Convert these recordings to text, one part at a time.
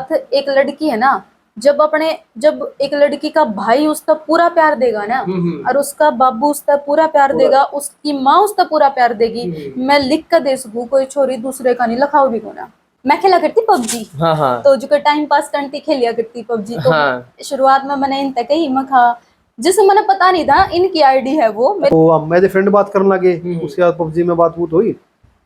बात एक लड़की है ना, जब एक लड़की का भाई उसका पूरा प्यार देगा ना, और उसका बाबू उसका पूरा प्यार देगा, उसकी माँ उसका पूरा प्यार देगी, मैं लिख कर दे सकूं कोई छोरी दूसरे का नहीं लखाओ भी कोना। मैं खेला करती पबजी। हाँ। तो जो टाइम पास करती खेलिया करती पबजी। तो शुरुआत में मैंने इन तक ही मखा, जिसे मैंने पता नहीं था इनकी आईडी है वो। तो मेरे फ्रेंड बात करने लगे, उसके बाद पबजी में बात हुई,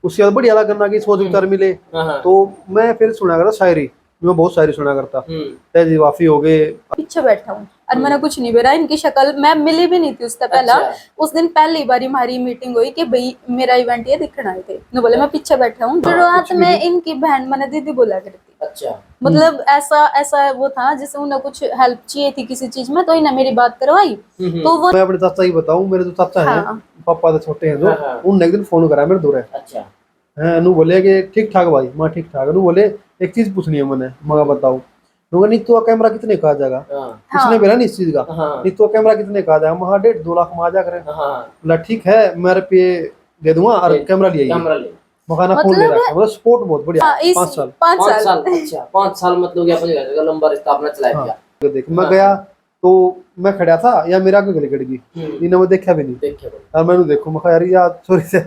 उसके बाद बढ़िया करना की सोच विचार मिले। तो मैं फिर सुना करता शायरी, मैं बहुत शायरी सुना करता, तेजी वाफी हो गए। पीछे बैठा हूँ और मैंने कुछ नहीं बेरा, इनकी शक्ल मैं मिली भी नहीं थी उसका पहला। उस दिन पहली बार हमारी मीटिंग हुई कि भाई मेरा इवेंट ये दिखना आए थे, तो बोले मैं पीछे बैठा हूँ। शुरुआत में इनकी बहन मैंने दीदी बोला करती। अच्छा। मतलब ऐसा वो था जैसे उन्हें कुछ हेल्प चाहिए थी किसी चीज में, तो इन्हें मेरी बात करवाई। तो वो मैं अपने चाचा ही बताऊं, मेरे जो चाचा हैं, पापा तो छोटे हैं जो, उन्होंने एक दिन फोन करा मेरे दूर है। अच्छा। है नु बोले कि ठीक ठाक भाई, मैं ठीक ठाक। नु बोले एक चीज पूछनी है मैंने, मगा बताओ। नहीं तो कैमरा कितने का आ जाएगा? किसने बोला नहीं इस चीज का? नहीं तो कैमरा कितने का आ जाएगा? महा 1.5-2 लाख में आ जा करे। बोला ठीक है, मेरे पे दे दूंगा और कैमरा ले आइए। मकाना फोन ले रखा, मतलब सपोर्ट बहुत बढ़िया। 5 साल। 5 साल। अच्छा 5 साल मतलब कि अपने घर का लंबा रिश्ता अपना चलाया गया। देख मैं गया तो मैं खड़ा था या मेरा आगे गली कट गई, इन्हें मैं देखा भी नहीं। और मैंने देखो मखा यार या छोरी से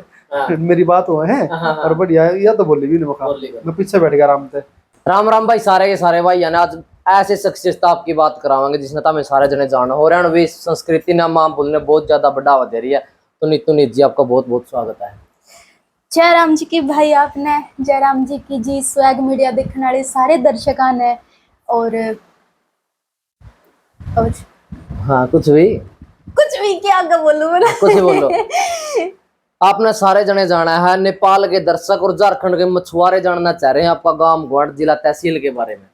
मेरी बात हुआ है और बढ़िया या तो बोली भी नहीं मखा। मैं पीछे बैठ गया आराम से। राम राम भाई सारे के सारे भाई, यानी आज ऐसे शख्सियत आपकी बात करावांगे जिसने हमें सारे जने जाना हो रहा है। संस्कृति ना मां बोलने बहुत ज्यादा बढ़ावा दे रही है। तो नीतू जी आपका बहुत बहुत स्वागत है। जयराम जी की भाई आपने, जयराम जी की जी स्वैग मीडिया देखने वाले सारे दर्शकों ने और हाँ कुछ भी क्या बोलूं मैं, कुछ बोलो। आपने सारे जने जाना है, नेपाल के दर्शक और झारखंड के मछुआरे जानना चाह रहे हैं आपका गांव ग्वाड़ जिला तहसील के बारे में।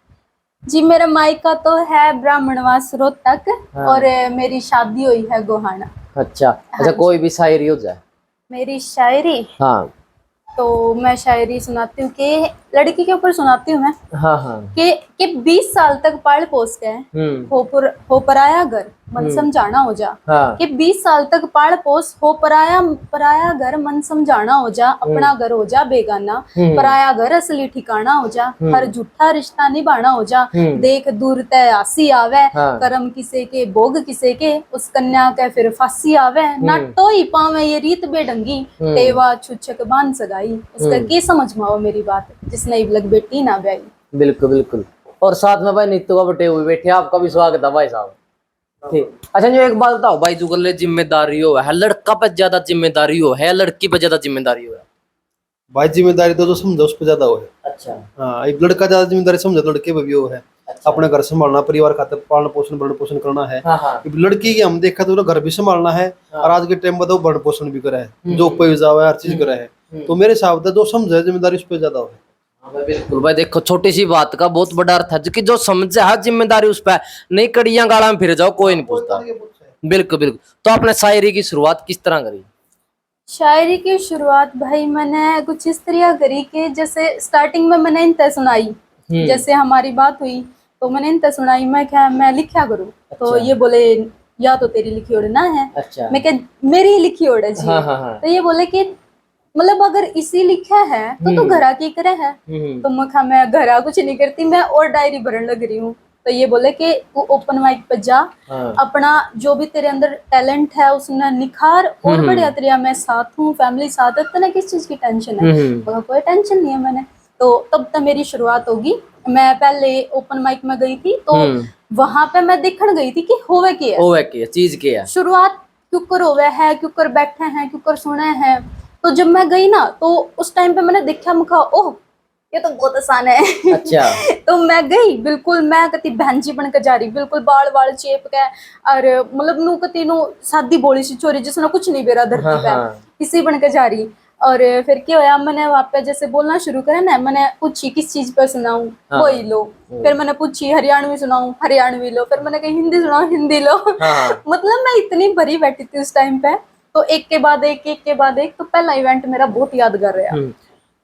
जी मेरा मायका तो है ब्राह्मणवास रोहतक। और मेरी शादी हुई है गोहाना। अच्छा। अच्छा कोई भी शायरी हो जाए। मेरी शायरी, हाँ तो मैं शायरी सुनाती हूँ कि लड़की के ऊपर सुनाती हूँ मैं। हाँ कि 20 साल तक पाल पोस के हो पराया घर मन समझाना हो जा। कि 20 साल तक पाल पोस हो पराया घर मन समझाना हो जा। अपना घर हो जा बेगाना, पराया घर असली ठिकाना हो जा। हर झूठा रिश्ता निभाना हो जा। देख दूर तय आसी आवे, कर्म किसे के भोग किसे के, उस कन्या के फिर फांसी आवे। ना तो ही पावे ये रीत बेढंगी, टेवा छुछक बांध सगाई। उसका की समझ में आओ मेरी बात, जिसने लग बेटी ना ब्याई। बिल्कुल बिल्कुल। और साथ में भाई नीतू का बटे हुए बैठे, आपका भी स्वागत है भाई साहब। ठीक। अच्छा जो एक बात बताओ भाई, जो गले जिम्मेदारी हो है, लड़का पे ज्यादा जिम्मेदारी हो है, लड़की पे ज्यादा जिम्मेदारी हो है? भाई जिम्मेदारी तो जो समझो उस पे ज्यादा हो है। अच्छा। हाँ एक लड़का ज्यादा जिम्मेदारी समझे, लड़के पे भी वो है। अच्छा। अपने घर संभालना, परिवार खातिर पालन पोषण भरण पोषण करना है। लड़की की हम देखा तो घर भी संभालना है और आज के टाइम में तो भरण पोषण भी करा है, जो पे जावा है हर चीज करा है। तो मेरे हिसाब से जो समझे जिम्मेदारी उस पे ज्यादा हो है। बिल्कुल भाई देखो, छोटी सी बात का बहुत बड़ा अर्थ है कि जो समझे हर जिम्मेदारी उस पर, नहीं कड़ियां गाला में फिर जाओ कोई नहीं पूछता। बिल्कुल बिल्कुल। तो आपने शायरी की शुरुआत किस तरह करी? शायरी की शुरुआत भाई मैंने कुछ इस तरह करी कि जैसे स्टार्टिंग में मैंने इनते सुनाई, जैसे हमारी बात हुई तो मैंने इनते सुनाई। मैं लिखा करूँ। अच्छा। तो ये बोले या तो तेरी लिखी ओढ़ ना है। अच्छा। मैं क्या मेरी ही लिखी ओढ़ है जी। तो ये बोले कि मतलब अगर इसी लिखा है तो घरा की करे है। तो मैं घरा कुछ नहीं करती, मैं और डायरी भरने लग रही हूँ। तो ये बोले कि ओपन माइक पे जा, अपना जो भी तेरे अंदर टैलेंट है उसने निखार, और बढ़िया तेरा मैं साथ हूँ, फैमिली साथ है, तेने किस चीज की टेंशन है? कोई टेंशन नहीं है मैंने। तो तब तक मेरी शुरुआत होगी। मैं पहले ओपन माइक में गई थी तो वहां पे मैं देखने गई थी कि होवे की चीज क्या है, शुरुआत क्यों होवे है, क्यों बैठे हैं, क्यों सुने हैं। तो जब मैं गई ना तो उस टाइम पे मैंने देखा, मुखा ओह ये तो बहुत आसान है। अच्छा। तो मैं गई, बिल्कुल मैं कती बहन जी बनकर जा रही, बिल्कुल बाल चेप के, और मतलब नू कती नू सादी बोली सी छोरी जिसने कुछ नहीं बेरा धरती पे, इसी बनकर जा रही। और फिर क्या होया, मैंने वहाँ पे जैसे बोलना शुरू करा ना, मैंने पूछी किस चीज पर सुनाऊं, वही लो। फिर मैंने पूछी हरियाणवी सुनाऊं, हरियाणवी लो। फिर मैंने कही हिंदी सुनाऊं, हिंदी लो। मतलब मैं इतनी भरी बैठी थी उस टाइम पे। तो एक के बाद एक, तो पहला इवेंट मेरा बहुत यादगार रहा।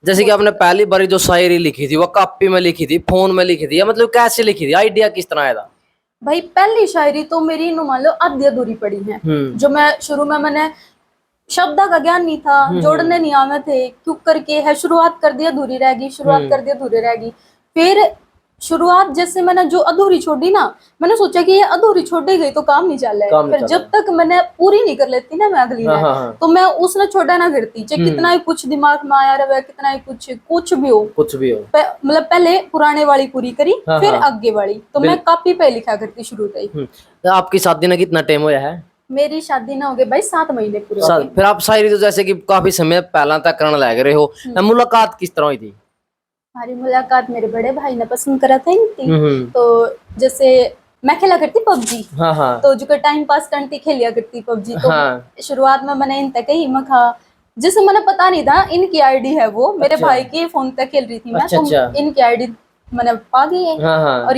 जैसे कि आपने पहली बारी जो शायरी लिखी थी वो कॉपी में लिखी थी, फोन में लिखी थी, या मतलब कैसे लिखी थी, आइडिया किस तरह आया था? भाई पहली शायरी तो मेरी मान लो आधी अधूरी पड़ी है। जो मैं शुरू में मैंने शब्द का ज्ञान नहीं था, जोड़ने नहीं आवे थे, क्यों करके है शुरुआत कर दिया अधूरी रहेगी, फिर शुरुआत जैसे मैंने जो अधूरी छोड़ी ना, मैंने सोचा कि ये अधूरी छोड़ी गई तो काम नहीं चल रहा है, फिर जब तक मैंने पूरी नहीं कर लेती ना मैं अगली ने, तो मैं उसने छोड़ा ना करती, चाहे कितना ही कुछ दिमाग में आया रहे, कितना ही कुछ भी हो मतलब पहले पुराने वाली पूरी करी, फिर आगे वाली, तो मैं कॉपी पे लिखा करती शुरू से ही। आपकी शादी ने कितना टाइम होया है? मेरी शादी ना हो गई भाई 7 महीने पूरे हो गए। फिर आप शायरी तो जैसे कि काफी समय पहला तक करने लग रहे हो, मुलाकात किस तरह हुई थी? हमारी मुलाकात मेरे बड़े भाई ने पसंद करा था इनकी, तो जैसे मैं खेला करती पबजी, तो जो टाइम पास करती खेलिया करती पबजी, तो शुरुआत में मैंने इन तक ही मखा, जिसे मैंने पता नहीं था इनकी आईडी है वो, मेरे भाई के फोन तक खेल रही थी मैं, तो इनकी आईडी मैंने पा गई है, और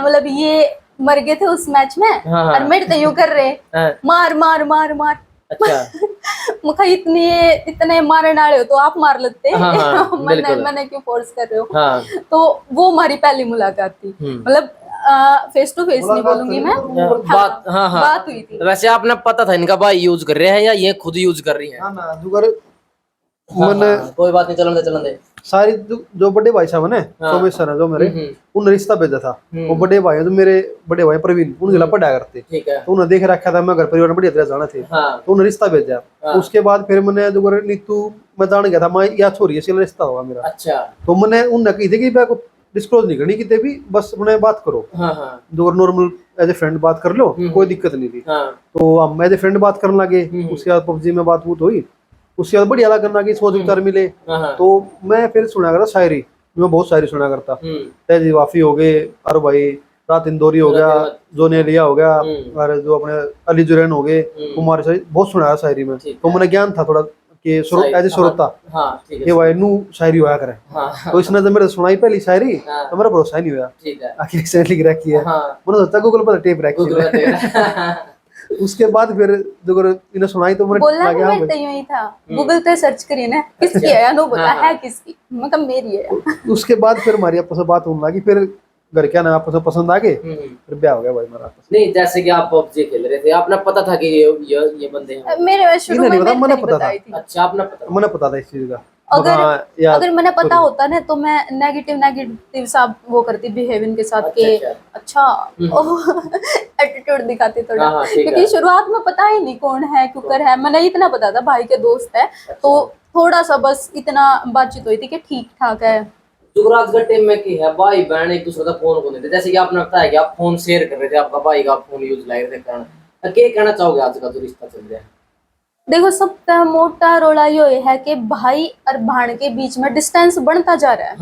मतलब ये मर गए थे उस मैच में, और मेरे तो यूं कर रहे मार मार मार मार। मुखा इतने मारने वाले हो तो आप मार लेते। मैंने क्यों फोर्स कर रहे हो। तो वो हमारी पहली मुलाकात थी, मतलब फेस टू फेस नहीं बोलूंगी मैं, बात हुई थी। वैसे आपने पता था इनका भाई यूज कर रहे हैं या ये खुद यूज कर रही है? कोई बात नहीं, चलन दे। सारी जो बड़े भाई साहब है सोमेश्वर है जो मेरे, उन्हें रिश्ता भेजा था, वो बड़े भाई है जो मेरे बड़े भाई प्रवीण, उनके ला पढ़ाया करते, तो उन्हें देख रखा था मैं घर परिवार में बढ़िया तरह जाना थे, तो उन्हें रिश्ता भेजा। उसके बाद फिर मैंने जो नीतू मैं जान गया था मैं या छोरी है रिश्ता होगा मेरा, तो मैंने उन्हें कही थी कि मैं डिस्क्लोज नहीं करनी कितने भी, बस उन्हें बात करो, जो नॉर्मल एज ए फ्रेंड बात कर लो, कोई दिक्कत नहीं थी। तो हम एज ए फ्रेंड बात करने लगे, उसके बाद पबजी में बात हुई, उसके बाद बढ़िया लगना की सोच विचार मिले, तो मैं फिर सुना करता शायरी, मैं बहुत शायरी सुना करता, तेजी वाफी हो गए, अरे भाई रात इंदौरी हो गया, जोनेलिया हो गया, और जो अपने अली जुरैन हो गए, कुमार बहुत सुनाया शायरी में, तो मैंने ज्ञान था थोड़ा कि एज ए श्रोता ये भाई नू शायरी होया करे, तो इसने जब मेरे सुनाई पहली शायरी तो मेरा भरोसा नहीं हुआ, आखिर से लिख रखी है, मैंने सोचा गूगल पर टेप रखी है। उसके बाद फिर जो इन्हें सुनाई तो मैंने बोलना मैं तैयो ही था, गूगल पे सर्च करी ना किसकी है, नो बता है किसकी, मतलब मेरी है। उसके बाद फिर हमारी आपस में बात होने लगी, फिर घर क्या ना आपस में पसंद आ गए, फिर ब्याह हो गया भाई हमारा। नहीं जैसे कि आप पबजी खेल रहे थे, आपने पता था कि ये बंदे हैं? मेरे शुरू में मैंने पता था। अच्छा आपने पता? मैंने पता था इस चीज का। अगर मैंने पता होता ना तो मैं नेगेटिव सा वो करती बिहेव इनके साथ के अच्छा एटीट्यूड दिखाती थोड़ा, क्योंकि शुरुआत में पता ही नहीं कौन है क्यों है, मैंने इतना पता था भाई के दोस्त है, तो थोड़ा सा बस इतना बातचीत हुई थी कि ठीक ठाक है। जुगराज का टीम में की है भाई बहन एक दूसरे का फोन को देते, जैसे कि आपने बताया कि आप फोन शेयर कर रहे थे, आपका भाई का फोन यूज लाइक थे करना, क्या कहना चाहोगे आज का जो रिश्ता चल रहा है? देखो सबका मोटा रोड़ा यो है कि भाई और बहन के बीच में डिस्टेंस बढ़ता जा रहा है,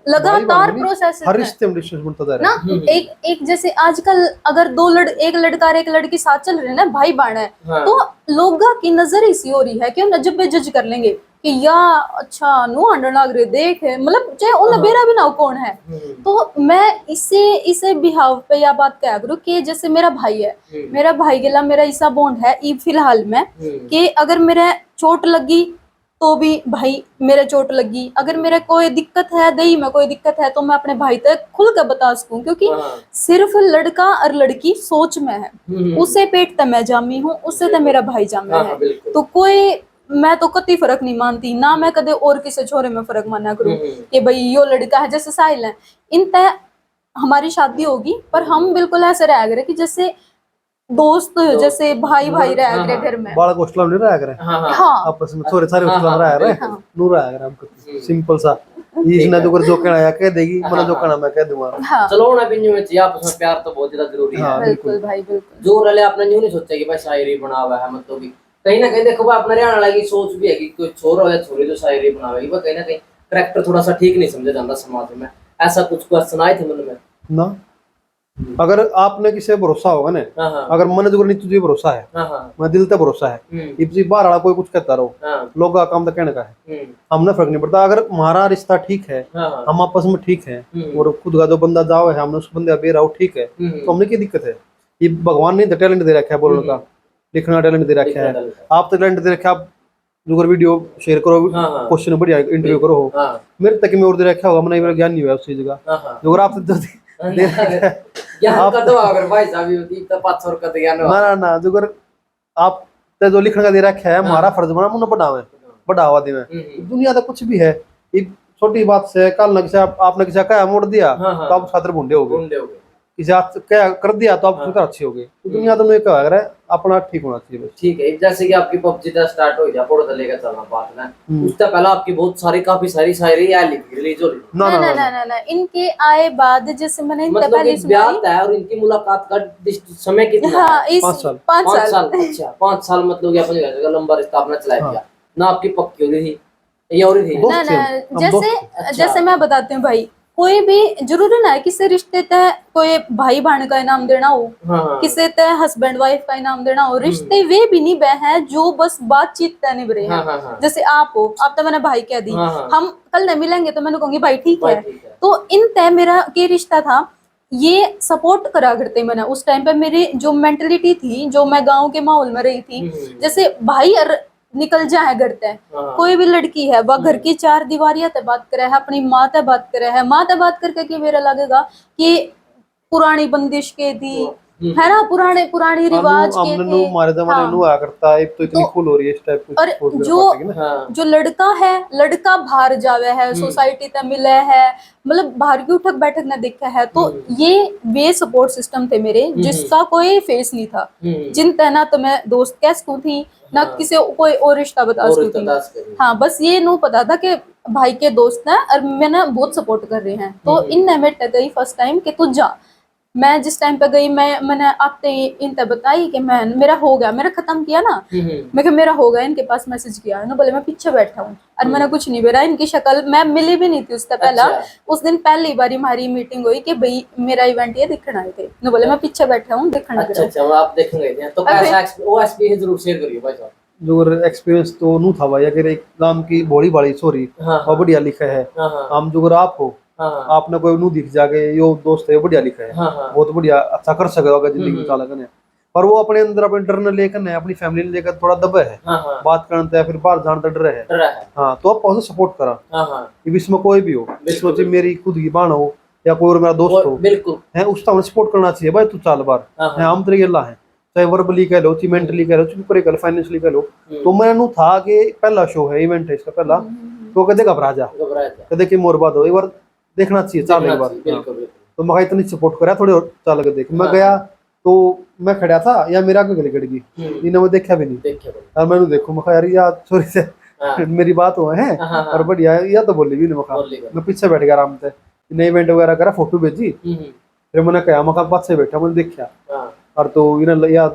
लगातार प्रोसेस हर रिश्ते में डिस्टेंस बढ़ता जा रहा है ना। एक जैसे आजकल अगर एक लड़का और एक लड़की साथ चल रहे हैं ना, भाई बहन है, तो लोगों की नजर इसी हो रही है कि उन्हें जब जज कर लेंगे कि या अच्छा नो हंड्रेड लाग रहे देख है, मतलब चाहे उन्हें बेरा भी ना कौन है। तो मैं इसे बिहाव पे या बात क्या करूँ कि जैसे मेरा भाई है, मेरा भाई के ला मेरा ऐसा बॉन्ड है फिलहाल में कि अगर मेरे चोट लगी तो भी भाई मेरे चोट लगी, अगर मेरे कोई दिक्कत है दही में कोई दिक्कत है तो मैं अपने भाई तक खुल कर बता सकूं, क्योंकि सिर्फ लड़का और लड़की सोच में है, उसे पेट तक मैं जामी हूँ, उससे तो मेरा भाई जामा है, तो कोई मैं तो कति फर्क नहीं मानती ना, मैं कदे और किसी छोरे में फर्क माना करूं कि भाई यो लड़का है, जैसे साहिल है, इन तय हमारी शादी होगी पर हम बिल्कुल ऐसे रह गए कि जैसे दोस्त, जैसे भाई रह गए घर में, बालक हॉस्टल में रह गए आपस में, छोरे सारे हॉस्टल में रह रहे नू रह गए हमको सिंपल सा, इसने जो कहना है कह देगी, मैंने जो कहना मैं कह दूंगा। चलो ना भी न्यू में आपस में प्यार तो बहुत ज्यादा जरूरी है। बिल्कुल भाई बिल्कुल। जो रले आपने न्यू नहीं सोचा कि भाई शायरी बना हुआ है, मतलब कि कहीं ना कहीं देखो अपने हरियाणा वाला की सोच भी है कि कोई छोरा या छोरी जो शायरी बनावेगी वो कहीं ना कहीं करैक्टर थोड़ा सा ठीक नहीं समझा जाता समाज में, ऐसा कुछ क्वेश्चन आए थे मन में ना? अगर आपने किसी भरोसा होगा ना, अगर मन जो नहीं तुझे भरोसा है, मैं दिल तक भरोसा है, इसी बाहर वाला कोई कुछ कहता रहो, लोग का काम तो कहने का है, हमने फर्क नहीं पड़ता। अगर हमारा रिश्ता ठीक है, हम आपस में ठीक है, और खुद का जो बंदा जाओ है हमने उस बंदे बेरा हो ठीक है, तो हमने क्या दिक्कत है? ये भगवान ने टैलेंट दे रखा है, बोलने का लिखना टैलेंट दे रखा है, आप टैलेंट दे रखा, आप जो वीडियो शेयर करो, क्वेश्चन बढ़िया इंटरव्यू करो, मेरे तक में और दे रखा होगा, मैंने मेरा ज्ञान नहीं हुआ उस चीज का, जो आप ना जो आप जो लिखने का दे रखा है, हमारा फर्ज बना मुझे बढ़ावा दे, दुनिया का कुछ भी है, छोटी बात से कल न किसी आपने किसी का मोड़ दिया हाँ, हाँ, तो आप छात्र भूंडे हो गए, गुंडे हो गए। किसी आप क्या कर दिया तो आप हाँ। सुधर अच्छे हो गए। तो दुनिया तो में क्या है अपना ठीक होना चाहिए बस। ठीक है, जैसे कि आपकी पबजी का स्टार्ट हो गया पढ़ो लेकर चलना बात ना, उससे पहले आपकी बहुत सारी काफी सारी शायरी या लिखी रिलीज हो रही, ना ना ना ना ना ना ना ना इनके आए बाद जैसे मैंने इनसे मतलब पहले कि सुनाई। ब्याह है और इनकी मुलाकात का समय कितना हाँ है? इस 5 साल। 5 5 साल साल। अच्छा 5 साल, मतलब कि अपने घर का लंबा रिश्ता आपने चला हाँ। दिया ना, आपकी पक्की हो रही थी ये हो रही थी? दोस्त ना थे ना हम जैसे दोस्त थे। अच्छा। जैसे मैं बताती हूँ भाई, कोई भी जरूरी ना है किसी रिश्ते तय कोई भाई बहन का इनाम देना हो, हाँ हाँ। किसी तय हस्बैंड वाइफ का इनाम देना हो। रिश्ते वे भी निभ हैं जो बस बातचीत तय निभ रहे हाँ हैं। हाँ हाँ। जैसे आप हो, आप तो मैंने भाई कह दी, हाँ हाँ। हम कल न मिलेंगे तो मैंने कहूंगी भाई ठीक भाई है। ठीक है। तो इन तय मेरा के रिश्ता था, ये सपोर्ट करा करते मैंने उस टाइम पे। मेरी जो मेंटेलिटी थी, जो मैं गांव के माहौल में रही थी, जैसे भाई निकल जाए घर तय, हाँ। कोई भी लड़की है वह घर की 4 दीवारियां ते बात करे है, अपनी माँ ते बात करे है, माँ ते बात करके कि मेरा लगेगा कि पुरानी बंदिश के थी, है ना, पुरानी अनु रिवाज के हमने थे। नु हमारे जमाने हाँ। नु आया करता है, अब तो इतनी तो फुल हो रही है इस टाइप की और सोच मेरे जो पास है कि ना। हाँ। जो लड़का है, लड़का बाहर जावे है, सोसाइटी ते मिले है, मतलब बाहर की उठक बैठक न देखा है। तो ये वे सपोर्ट सिस्टम थे मेरे, जिसका कोई फेस नहीं था। जिन तहना तो मैं दोस्त कह सकूं थी ना, किसी कोई और रिश्ता बता और सकूं रिश्ता थी। दास करी। हाँ बस ये नो पता था कि भाई के दोस्त हैं और मैंने बहुत सपोर्ट कर रहे हैं। तो इन ने मेरे गई फर्स्ट टाइम कि तू जा। मैं जिस टाइम पे गई, मैंने आते ही इनसे बताई कि मैं मेरा हो गया, मेरा खत्म किया ना, मैं कि मेरा हो गया। इनके पास मैसेज किया ना, बोले मैं पीछे बैठा हूँ और मैंने कुछ नहीं बेरा। इनकी शक्ल मैं मिली भी नहीं थी उससे पहला। अच्छा। उस दिन पहली बार हमारी मीटिंग हुई कि भाई मेरा इवेंट ये दिखना आए थे, ना बोले मैं पीछे बैठा हूँ दिखना। अच्छा अच्छा, आप देखने गए थे तो और कैसा वो एक्सपीरियंस जरूर शेयर करिए भाई साहब। जो एक्सपीरियंस तो नु था भाई, अगर एक गांव की बड़ी बड़ी सॉरी हाँ और बढ़िया लिखा है। हाँ हाँ हम जो आप हो, हाँ आपने कोई नु दिख जाके यो दोस्त है बढ़िया लिखा है, हाँ हाँ। बहुत बढ़िया अच्छा कर सकेगा जिंदगी में चालक ने। पर वो अपने अंदर अपने डर न लेकर अपनी फैमिली लेकर थोड़ा दबे है, हाँ हाँ। बात करते हैं फिर बाहर जान डर रहे है। डर रहा है। हाँ तो आप उसे सपोर्ट करा हाँ हाँ। कि इसमें कोई भी हो, इसमें चाहे मेरी खुद की बहन हो या कोई और मेरा दोस्त हो, बिल्कुल है उसका हमें सपोर्ट करना चाहिए भाई। तू चाल बार हाँ, है, हम तेरे अल्लाह है, चाहे वर्बली कह लो, चाहे मेंटली कह लो, चाहे कह लो, फाइनेंशियली कह लो। तो मैंने था कि पहला शो है, इवेंट है इसका पहला, तो कदे घबरा जा, घबराया था। कदे की मोर बात हो, एक बार देखना चाहिए चाल एक बार। बिल्कुल हाँ। बिल्कुल। तो मैं इतनी सपोर्ट करा थोड़ी और चाल के देख। मैं हाँ। गया तो मैं खड़ा था या मेरा आगे गली कट गई, इन्हें मैं देखा भी नहीं। देखिए भाई। और मैंने देखो मैं यार या सॉरी से हाँ। मेरी बात हुआ है हाँ, हाँ, हाँ। और बढ़िया है, या तो बोली भी नहीं मखा। बोली भी। मैं पीछे बैठ गया आराम से, नई इवेंट वगैरह करा, फोटो भेजी, फिर मैंने कहा मखा पास से बैठा, मैंने देखा हाँ और तो इन्हें या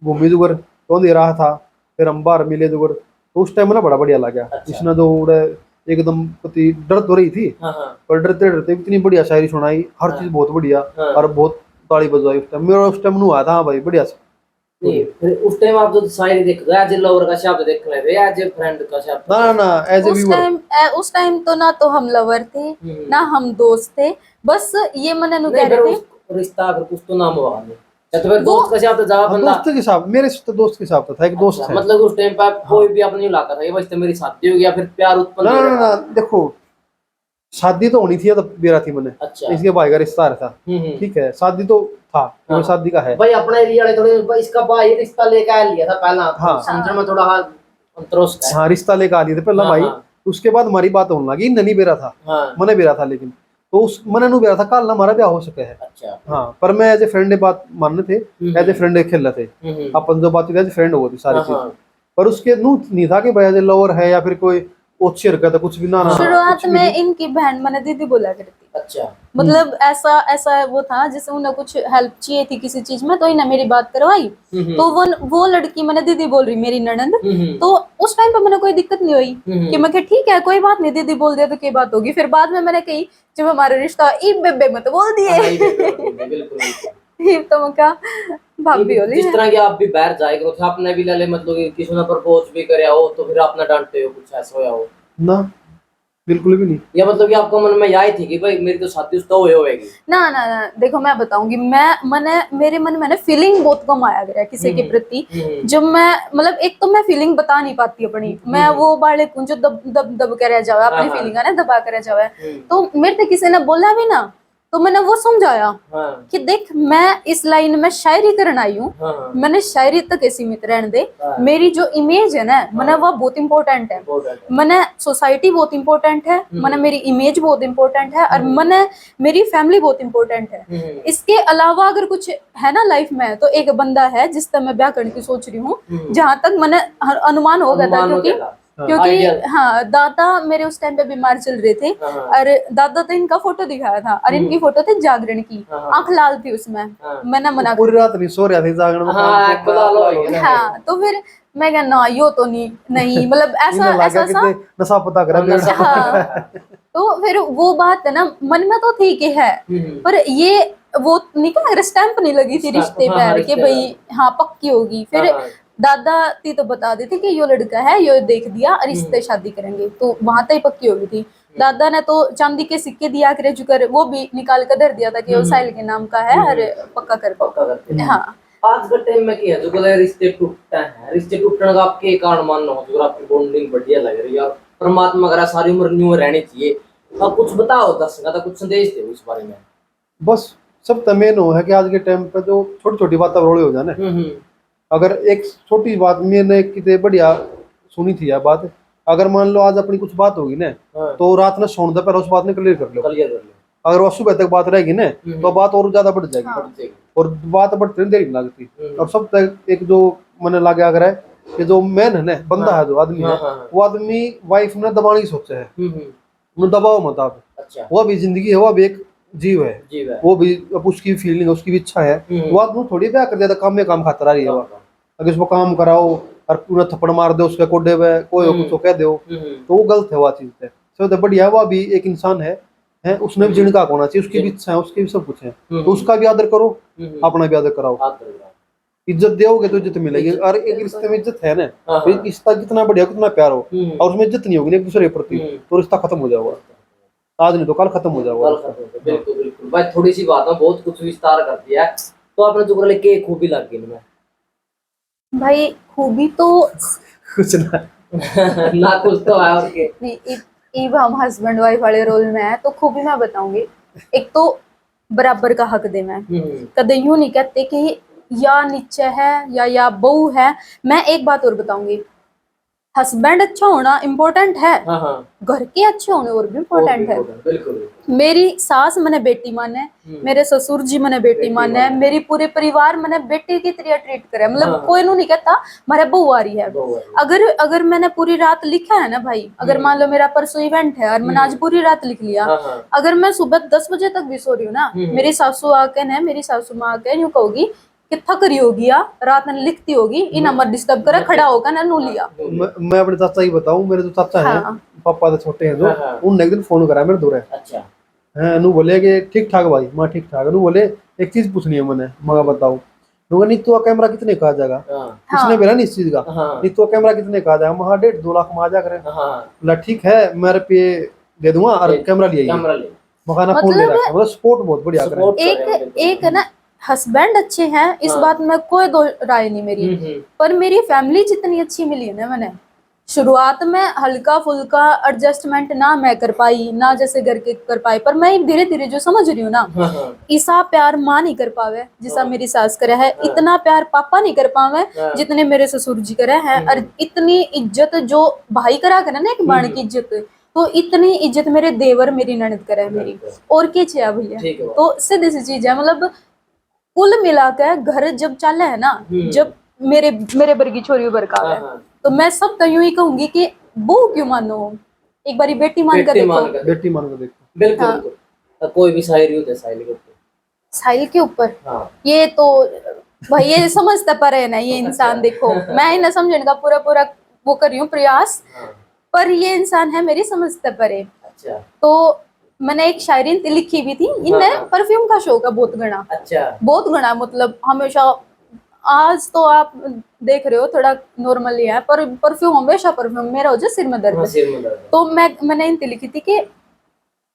घूमी जुगर तो दे रहा था। फिर हम बाहर मिले जुगर, तो उस टाइम ना बड़ा बढ़िया लगा। अच्छा। इसने जो एकदम पति डर तो रही थी, हाँ हाँ पर डरते डरते इतनी बढ़िया शायरी सुनाई, हर चीज बहुत बढ़िया हाँ। और बहुत ताली बजवाई। उस टाइम मेरा उस टाइम नु आया था हाँ भाई बढ़िया से। नहीं, फिर उस टाइम आप जो शायरी देख रहे एज ए लवर का शब्द देख रहे थे, एज ए फ्रेंड का शब्द? ना ना ना एज ए व्यूअर। उस टाइम तो ना तो हम लवर थे ना हम दोस्त थे, बस ये मैंने नु कह रहे थे रिश्ता फिर कुछ तो नाम हुआ नहीं। तो फिर दोस्त का शब्द जवाब बंदा दोस्त के हिसाब, मेरे तो दोस्त के हिसाब था, एक दोस्त है। मतलब उस टाइम पर कोई भी अपनी इलाका था, ये बस मेरी शादी हो गया फिर प्यार उत्पन्न ना हो ना गया। ना देखो शादी तो होनी थी, तो बेरा थी मैंने, अच्छा। इसके भाई का रिश्ता था, ठीक है, शादी तो था, हाँ। शादी का है भाई अपने एरिया वाले थोड़े इसका भाई रिश्ता लेके आ लिया था पहला। हाँ। समझ में थोड़ा अंतरोष है। हाँ रिश्ता लेकर आ लिए थे पहला हाँ, भाई। हाँ। उसके बाद हमारी बात होने लगी, ननी बेरा था, हाँ। मने बेरा था, लेकिन तो उस मने नु बेरा था कल ना हमारा ब्याह हो सके है। अच्छा। हाँ पर मैं एज ए फ्रेंड बात मानने थे, एज ए फ्रेंड खेल रहे थे अपन, जो बात एज ए फ्रेंड हो गई सारी हाँ, चीज। हाँ। पर उसके नू नहीं था कि भाई एज ए लवर है या फिर कोई ओछी हरकत है, कुछ भी ना ना शुरुआत कुछ भी में नहीं। इनकी बहन मैंने दीदी बोला करती, अच्छा। मतलब ऐसा ऐसा वो था जैसे उन्हें कुछ हेल्प चाहिए थी किसी चीज में, तो इन्हें मेरी बात करवाई। तो वो लड़की मैंने दीदी बोल रही मेरी ननद। तो उस टाइम पे मैंने कोई दिक्कत नहीं हुई कि मैं कहा ठीक है कोई बात नहीं, दीदी बोल दिया तो क्या बात होगी। फिर बाद में मैंने कही जब हमारा रिश्ता ई बेबे मत बोल दिए तो मैं कहा भाभी होली जिस तरह की आप भी बाहर जाए करो थे, आपने भी ले मतलब कि किसी ने प्रपोज भी करे हो तो फिर आपने डांटते हो, कुछ ऐसा होया हो? ना बिल्कुल भी नहीं। या मतलब कि आपको मन में यही थी कि भाई मेरी तो शादी उस तो होएगी? ना ना ना देखो मैं बताऊंगी, मेरे मन में ना फीलिंग बहुत कम आया गया किसी के प्रति। जब मैं मतलब एक तो मैं फीलिंग बता नहीं पाती अपनी, मैं वो बाले जो दब दब दब कर रह जावे अपनी फीलिंग है ना, दबा कर रह जावे। तो मेरे से किसी ने बोला भी ना तो मैंने वो समझाया हाँ, कि देख मैं इस लाइन में शायरी करने आई हूँ, हाँ, मैंने शायरी तक सीमित रहने दे। हाँ। मेरी जो इमेज है ना मैंने वो बहुत इंपॉर्टेंट है, important है। मैंने सोसाइटी बहुत इंपॉर्टेंट है, मैंने मेरी इमेज बहुत इंपॉर्टेंट है और मैंने मेरी फैमिली बहुत इंपॉर्टेंट है। इसके अलावा अगर कुछ है ना लाइफ में तो एक बंदा है जिससे मैं ब्याह करने की सोच रही हूँ, जहां तक मैंने अनुमान हो गया था, अनुमान हो क्योंकि गया था। क्योंकि Ideal। हाँ दादा मेरे उस टाइम पे बीमार चल रहे थे हाँ। और दादा तो इनका फोटो दिखाया था और इनकी फोटो थी जागरण की, हाँ। आंख लाल थी उसमें, हाँ। मैंने मना कर पूरी रात नहीं सो रहा था जागरण में, हाँ, काम खुला लो हो गया। हाँ तो फिर मैं क्या ना यो तो नहीं नहीं मतलब ऐसा इन्हें लगा ऐसा कि सा नशा पता करा नशा बेड़ा। हाँ तो फिर वो बात है ना मन में तो ठीक ही है, पर ये वो नहीं कहा स्टैंप नहीं लगी थी रिश्ते हाँ, पे रिश्ते कि भाई हाँ पक्की होगी। फिर हाँ। दादा थी तो बता दी थी कि यो लड़का है, यो देख दिया और इससे शादी करेंगे, तो वहां तक ही पक्की होगी थी। दादा ने तो चांदी के सिक्के दिया करे जुकर वो भी निकाल कर धर दिया था कि वो साहिल के नाम का है और पक्का कर दो। पक्का करते हैं। हाँ आज के टाइम में क्या है जो गले रिश्ते टूटते हैं, रिश्ते टूटने का आपके कारण मानना हो जो आपकी बॉन्डिंग बढ़िया लग रही है और परमात्मा अगर सारी उम्र न्यू रहनी चाहिए, तो आप कुछ बताओ दर्शकों को, कुछ संदेश दो इस बारे में। बस सब मेन हो है कि आज के टाइम पे जो छोटी छोटी बातें रोड़े हो जाने। अगर एक छोटी बात मैंने कितने बढ़िया सुनी थी यार बात, अगर मान लो आज अपनी कुछ बात होगी ना हाँ। तो रात में सोने से पहले उस बात ने क्लियर कर लो। क्लियर कर लो। अगर वो सुबह तक बात रहेगी ना तो बात और ज्यादा बढ़ जाएगी। हाँ। बढ़ जाएगी। और बात बढ़ते देर नहीं लगती। और सब तक एक जो मैंने लगे अगर है कि जो मैन है ना बंदा है जो आदमी है, वो आदमी वाइफ ने दबाने की सोचे है, उन्हें दबाओ मत आप। अच्छा। वो भी जिंदगी है, वो भी एक जीव है, जीव है। वो भी अब उसकी फीलिंग है, उसकी भी इच्छा है। वो आदमी थोड़ी ब्याह कर देता, काम में काम खाता रही है वो। अगर उसको काम कराओ और उन्हें थप्पड़ मार दो उसके कोडे पे कोई कुछ कह दो तो वो गलत है। वो चीज है सब बढ़िया, वो भी एक इंसान है उसने भी जिनका होना चाहिए, उसकी भी इच्छा है, उसकी भी सब कुछ है, तो उसका भी आदर करो, अपना भी आदर कराओ। इज्जत दोगे तो इज्जत मिलेगी। और एक रिश्ते में इज्जत है ना, तो रिश्ता कितना बढ़िया कितना प्यार हो और उसमें इज्जत नहीं होगी एक दूसरे के प्रति तो रिश्ता खत्म हो जाएगा। आज नहीं तो कल खत्म हो जाएगा। बिल्कुल बिल्कुल भाई, थोड़ी सी बात में बहुत कुछ विस्तार कर दिया है। तो आपने जो बोले के खूबी लग गई में भाई खूबी तो कुछ ना ना कुछ तो है और के नहीं, इब हम हस्बैंड वाइफ वाले रोल में है तो खूबी मैं बताऊंगी। एक तो बराबर का हक दे, मैं कदे यूं नहीं कहते कि या नीचे है या बहू है। मैं एक बात और बताऊंगी, हस्बैंड अच्छा होना इम्पोर्टेंट है, घर के अच्छे होने और भी इम्पोर्टेंट है। बिल्कुल। मेरी सास मैंने बेटी माने, मेरे ससुर जी मैंने बेटी माने, मेरी पूरे परिवार मैंने बेटी की तरह ट्रीट करे, मतलब कोई नहीं कहता मारे बहू आ रही है। अगर मैंने पूरी रात लिखा है ना भाई, अगर मान लो मेरा परसों इवेंट है और मैंने आज पूरी रात लिख लिया, अगर मैं सुबह 10 बजे तक भी सो रही हूँ ना, मेरी सासू आके ना, मेरी सासू माँ आके यूं कहोगी कि थक रही होगी या रात में लिखती होगी, इन नंबर डिस्टर्ब करे, खड़ा होगा ना नू लिया। मैं अपने चाचा ही बताऊं, मेरे जो चाचा है पापा तो छोटे हैं जो, उनने एक दिन फोन करा मेरे दूर है। अच्छा है नु बोले कि ठीक ठाक भाई, मां ठीक ठाक। नु बोले एक चीज पूछनी है मैंने, मगा बताओ। नु नहीं तो कैमरा कितने का आ जाएगा, इसने बोला नहीं इस चीज का, नहीं तो कैमरा कितने का आ जाएगा, महा 1.5-2 लाख में आ जा करे। बोला ठीक है मेरे पे दे दूंगा और कैमरा ले आइए, मकाना फोन ले रखा, मतलब सपोर्ट बहुत बढ़िया करे। एक है ना हस्बैंड अच्छे हैं, इस बात में कोई दो राय नहीं मेरी, पर मेरी फैमिली जितनी अच्छी मिली है ना, मैंने शुरुआत में हल्का फुल्का एडजस्टमेंट ना मैं कर पाई, ना जैसे घर के कर पाई, पर मैं धीरे धीरे जो समझ रही हूँ ना, ऐसा प्यार माँ नहीं कर पावे जिसा मेरी सास करे है, इतना प्यार पापा नहीं कर पावे जितने मेरे ससुर जी करे हैं, और इतनी इज्जत जो भाई करा करे ना एक बाण की इज्जत, तो इतनी इज्जत मेरे देवर मेरी ननद करे मेरी, और क्या चाहिए भैया। तो सीधी सी चीज है, मतलब कुल मिलाकर घर जब चल है ना, जब मेरे मेरे बरगी छोरी उबर का है, तो मैं सब तो यूं ही कहूंगी कि बहू क्यों मानो, एक बारी बेटी मान कर देखो, बेटी मान कर देखो। बिल्कुल। तो कोई भी शायरी होती है साहिल के ऊपर, साहिल के ऊपर ये तो भाई ये समझता पर है ना ये इंसान, देखो मैं ही ना समझने का पूरा पूरा वो कर रही हूँ प्रयास, पर ये इंसान है मेरी समझता पर है। तो मैंने एक शायरी लिखी भी थी, इनमें परफ्यूम का शौक है बहुत घना। बहुत घना, मतलब हमेशा, आज तो आप देख रहे हो थोड़ा नॉर्मली है, पर परफ्यूम हमेशा परफ्यूम मेरा हो जाए सिर में दर्द। तो मैंने इनती लिखी थी कि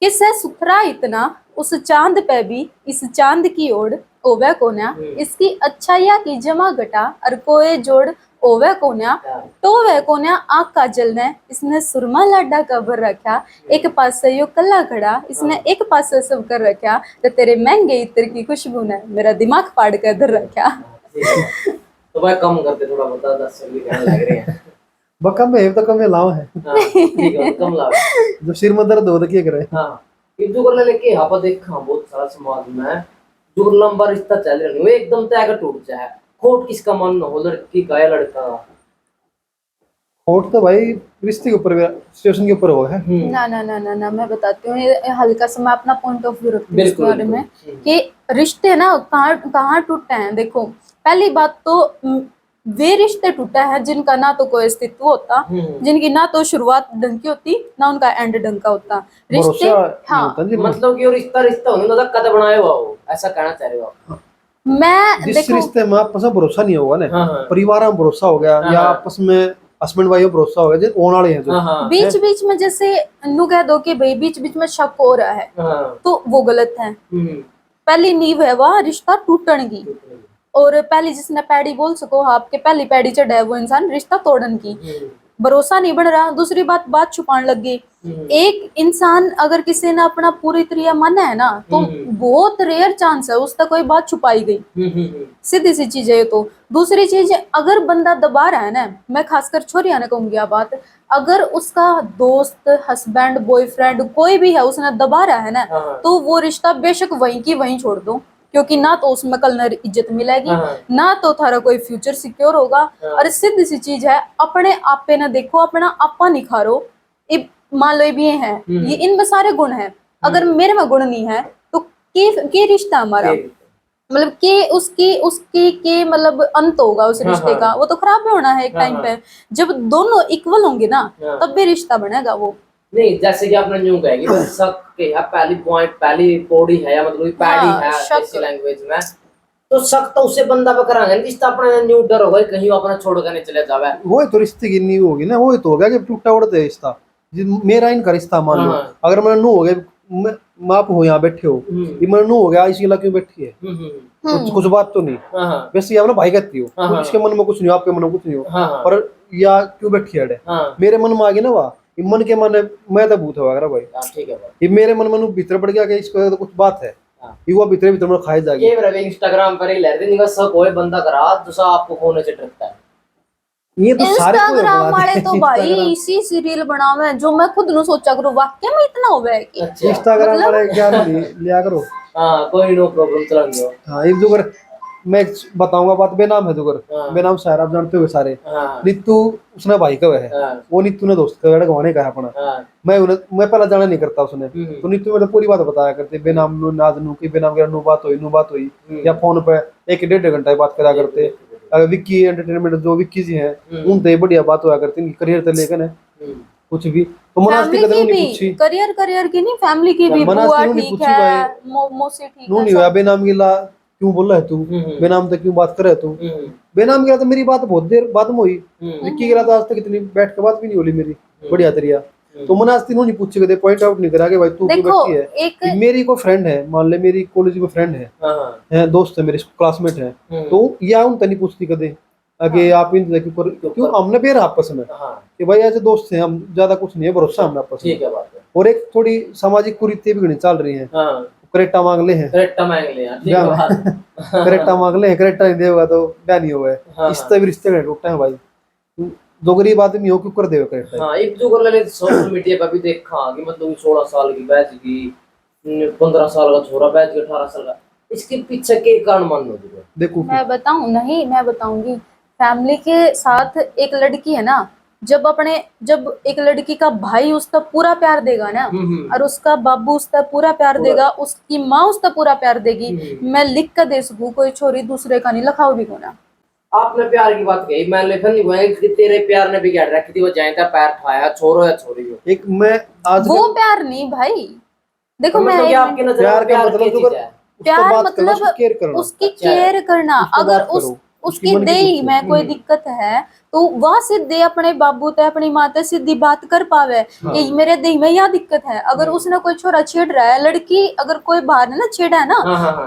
किससे सुथरा इतना उस चांद पे भी इस चांद की ओर ओवे कोना, इसकी अच्छाइया की जमा घटा और कोई जोड़ ओवे कोन्या तो वह कोन्या आँख काजल ने इसने सुरमा लाडा कबर रखा, एक पास से यो कल्ला खड़ा इसने एक पास से सब कर रखा, तो तेरे महंगे इत्र की खुशबू ने मेरा दिमाग फाड़ कर धर रखा। तो भाई कम करते थोड़ा बता, 10 रुपये कहने लग रहे हैं। बकम में तो कम में लाओ है हाँ, ठीक है कम लाओ। जब सिर में दर्द हो तो क्या करे। हाँ एक जो कर लेके यहाँ पर देखा बहुत सारा समाज में जो लंबा रिश्ता चल रहा है वो एकदम तय कर टूट जाए, खोट किसका मन हो, लड़की का या लड़का का? खोट तो भाई रिश्ते के ऊपर, सिचुएशन के ऊपर हो है। ना ना ना ना ना मैं बताती हूँ, ये हल्का सा मैं अपना पॉइंट ऑफ व्यू रखती हूँ इस बिल्कुल, बारे में बिल्कुल। कि रिश्ते ना कहाँ कहाँ टूटते हैं। देखो पहली बात तो वे रिश्ते टूटा है जिनका ना तो कोई अस्तित्व होता, जिनकी ना तो शुरुआत ढंग की होती ना उनका एंड ढंग का होता। रिश्ते भरोसा नहीं हाँ होता जी। मतलब कि वो रिश्ता रिश्ता होने का कद बनाए हुआ हो, ऐसा कहना चाह रहे हो आप? मैं जिस देखो रिश्ते में आपस में भरोसा नहीं होगा ना, हाँ, हाँ। परिवार में भरोसा हो गया या आपस में हस्बैंड वाइफ में भरोसा हो गया, जो होने वाले हैं जो हाँ, हाँ, बीच बीच में जैसे नू कह दो कि भाई बीच बीच में शक हो रहा है हाँ, तो वो गलत है। पहली नींव है वह रिश्ता टूटने की, और पहली जिसने पैड़ी बोल सको आपके पहली पैड़ी चढ़ा है वो इंसान रिश्ता तोड़न की। भरोसा नहीं बन रहा, दूसरी बात छुपाने लग गई। एक इंसान अगर किसी ने अपना पूरी तरह माना है ना तो बहुत रेयर चांस है उसका कोई बात छुपाई गई, सीधी सी चीज है ये तो। दूसरी चीज अगर बंदा दबा रहा है ना, मैं खासकर छोरिया ने कहूंगी यह बात, अगर उसका दोस्त हस्बैंड बॉयफ्रेंड कोई भी है उसने दबा रहा है ना तो वो रिश्ता बेशक वहीं की वहीं छोड़ दो, क्योंकि ना तो उसमें कल न इज्जत मिलेगी ना तो थारा कोई फ्यूचर सिक्योर होगा। और सीधी सी चीज है अपने आप पे ना देखो, अपना आपा निखारो। मान लो ये भी है ये इनमें सारे गुण हैं, अगर मेरे में गुण नहीं है तो के रिश्ता हमारा मतलब के उसकी उसकी के मतलब अंत होगा उस रिश्ते का, वो तो खराब भी होना है एक टाइम पे। जब दोनों इक्वल होंगे ना तब भी रिश्ता बनेगा वो। नहीं जैसे कि आपने यूं कहेगी बस शक के है पहली पॉइंट पहली पौड़ी है या मतलब पैडी है देसी लैंग्वेज में, तो शक तो उसे बंदा पे करांगे रिश्ता अपना न्यू डर होगा कहीं वो अपना छोड़ कर नहीं चले जावे, वो तो रिश्ते की नींव होगी ना, वो तो हो गया कि टूटा उड़ता है रिश्ता। मेरा इनका रिश्ता मान लो अगर मेरा नो हो गया, आप हो यहाँ बैठे हो ये मेरा नो हो गया इसी क्यों बैठी है, कुछ बात तो नहीं वैसे आप ना भाई कहती हो तो इसके मन में कुछ नहीं हो आपके मन में कुछ नहीं हो, पर या क्यों बैठी है मेरे मन में आ गई ना वाह मन के मन मैं तो भूत होगा भाई, ठीक है ये मेरे मन में भीतर पड़ गया कि इसको तो कुछ बात है, युवा भीतर भीतर में खाई जाएगी। ये रवि इंस्टाग्राम पर ही लेते नहीं बस कोई बंदा करा दूसरा आपको खोने से डरता है। ये तो सारे इंस्टाग्राम वाले तो भाई इसी सीरियल बनावे जो मैं खुद नु सोचा करूं वाकई में इतना हो है कि इंस्टाग्राम वाले क्या लिया करो। हां कोई नो प्रॉब्लम चला दो। हां एक जुगर मैं बताऊंगा बात, बेनाम है जुगर बेनाम शायर आप जानते हो सारे। नीतू उसने भाई का है वो नीतू ने दोस्त का गवाने का है अपना, मैं पहला जाना नहीं करता उसने तो नीतू मेरे पूरी बात बताया करते बेनाम नु नाज नु की बेनाम के नु बात हुई या फोन पे 1-1.5 घंटा बात करा करते। अगर विक्की एंटरटेनमेंट जो विक्की जी हैं उनसे बढ़िया बात हुआ करती करियर से लेकर है कुछ भी तो मनास्ती कदर नहीं पूछी करियर की नहीं फैमिली की भी बुआ ठीक है मौसी ठीक है नहीं हुआ बेनाम की ला क्यों बोल रहा है तू बेनाम तक क्यों बात कर रहा है तू बेनाम की तो मेरी बात बहुत देर बाद में हुई विक्की की तो आज तक इतनी बैठ के बात भी नहीं होली मेरी बढ़िया तरिया तो मनास्ती नहीं पूछे कदे पॉइंट आउट नहीं करा कि भाई तू क्यों बैठी है। मेरी कोई फ्रेंड है मान ले मेरी कॉलेज में फ्रेंड है दोस्त है मेरे क्लासमेट है तो या उन नहीं पूछती कदे आगे आप इन क्यों हमने बेर आपस में कि भाई ऐसे दोस्त हैं हम ज्यादा कुछ नहीं है भरोसा हमने आपस में। और एक थोड़ी सामाजिक कुरीतियां भी चल रही है करेक्टा मांग ले हैं करेक्टा मांग ले करेक्टा नहीं देगा तो क्या नहीं होगा इस तरह रिश्ते टूटते हैं भाई जो गरीब आदमी हो क्यों कर देगा करेक्टा। हां एक जो कर ले सोशल मीडिया पे भी देखा कि मतलब 16 साल की बैच की 15 साल का छोरा बैच के 18 साल का इसके पीछे के कारण मान लो देखो मैं बताऊं नहीं मैं बताऊंगी फैमिली के साथ एक लड़की है ना जब एक लड़की का भाई उसका पूरा प्यार देगा ना और उसका बाबू उसका पूरा प्यार देगा उसकी माँ उसका पूरा प्यार देगी, मैं लिख कर दे सकूं कोई छोरी दूसरे का नहीं लिखाओ भी होना। आपने प्यार की बात कही मैं लेखन नहीं हुआ कि तेरे प्यार ने बिगाड़ रखी थी वो जाएगा पैर खाया छोरो या छोरी हो एक मैं आज वो प्यार नहीं भाई देखो मैं आपके नजर प्यार मतलब प्यार मतलब उसकी केयर करना, अगर उसकी देही में कोई दिक्कत है तो वह सीधे अपने बाबू ते अपनी माँ ते सीधी बात कर पावे कि मेरे देह में यह दिक्कत है। अगर उसने कोई छोरा छेड़ रहा है, लड़की अगर कोई बाहर है ना छेड़ा है ना,